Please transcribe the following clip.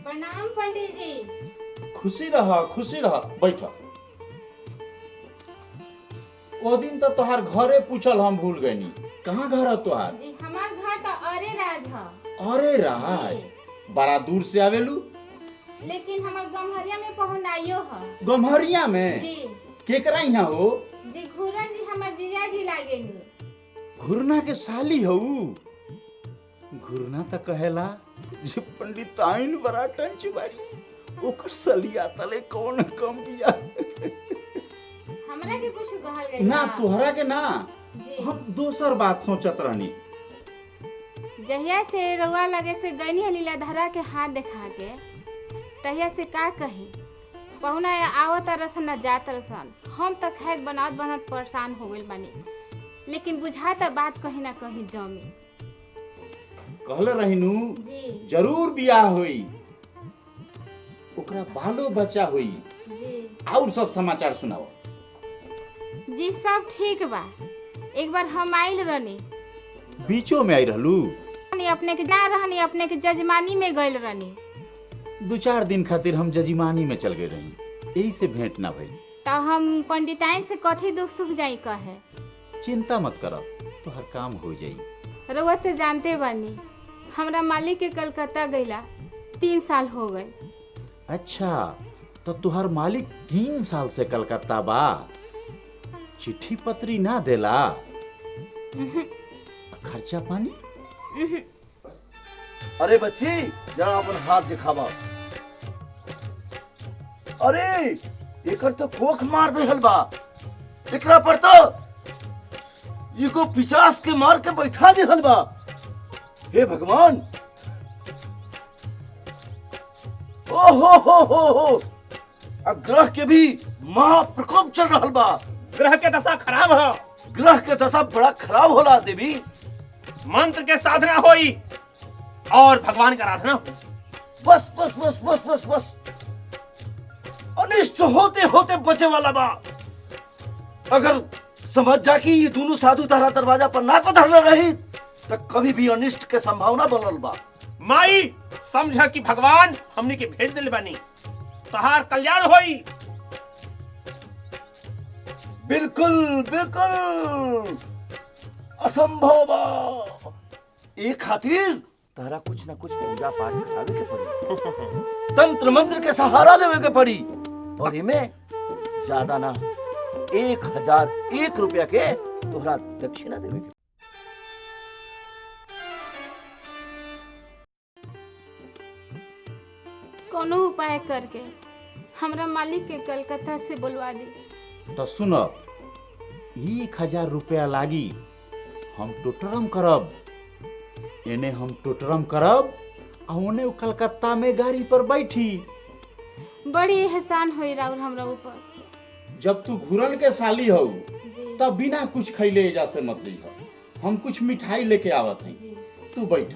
प्रणाम पंडित जी। खुशी रह बैठ। वो दिन तो तोहार घरे पूछल हम भूल गईनी, कहाँ घर है तोहार? जी हमार घर तो अरे राज है। अरे राज, बड़ा दूर से आवेलू। लेकिन हमार गम्हरिया में पहुनाइयो है। गम्हरिया में? जी केकरा यहाँ हो? जी घूरन जी हमार जीजा जी लागेनी। घुरना के साली हो? घुरना तो कहेला जे पंडित आइन बड़ा टंच बारी, ओकर सलिया तले कौन कम बिया। हमरा के कुछ कहल गई ना तोहरा के ना, जी। हम दोसर बात सोचत रहनी। जहिया से रउआ लगे से गईनी लीलाधरा के हाथ देखा के, तहिया से का कही पहुना आवत रसन न जात रसन। हम तो खैर बनात बनत परेशान हो गइल बानी, लेकिन बुझाता बात कहीं ना कहीं जमी। कहले रहिनु जी जरूर बियाह होई, ओकरा बालो बच्चा होई। जी और सब समाचार सुनाओ। जी सब ठीक बा। एक बार हम आइल रहनी, बीचो में आई रहलू? अपने के जा रहनी, अपने के जजमानी में गइल रहनी। 2-4 दिन खातिर हम जजीमानी में चल गए रही, यही से भेंट ना भई। तो हम पंडिताइन से कथी दुख सुख जाई कहे। चिंता मत करो, तोहर काम हो जाई। रउआ तो जानते बानी हमरा मालिक के कलकत्ता गइला 3 साल हो गए। अच्छा, तो तुहार मालिक 3 साल से कलकत्ता बा? चिट्ठी पत्री ना देला? खर्चा पानी? अरे बच्ची जरा अपन हाथ दिखावा। अरे एकर तो कोख मार देहल बा। एकरा पर तो इको 50 के मार के बैठा देहल बा। हे भगवान, ओ हो ग्रह के भी महाप्रकोप चल रहल बा। ग्रह के दशा खराब है। ग्रह के दशा बड़ा खराब होला देवी। मंत्र के साधना होई और भगवान का आराधना हो। बस बस बस बस बस बस अनिष्ट होते होते बचे वाला बा। अगर समझ जा कि ये दोनों साधु तारा दरवाजा पर ना पधरले रही तो कभी भी अनिष्ट के संभावना बनल बा। माई समझा कि भगवान हमनी के भेज दिल बानी, तहार कल्याण होई। बिल्कुल बिल्कुल असंभव बा। एक खातिर तारा कुछ ना कुछ पूजा पाठ करावे के पड़ी, तंत्र मंत्र के सहारा लेवे के पड़ी, और इमें ज्यादा ना 1001 रुपया के तोहरा दक्षिणा देवे के। कोनो उपाय करके हमरा मालिक के कलकत्ता से बुलवा दी। तो सुन, 1000 रुपया लागी, हम टोटरम करब। एने हम टोटरम करब आ ओने कलकत्ता में गाड़ी पर बैठी। बड़ी एहसान होई राउर हमरा ऊपर। जब तू घुरन के साली हो जी तब बिना कुछ खैले एजा से मत जइह। हम कुछ मिठाई लेके आवत हई, जी तू बैठ।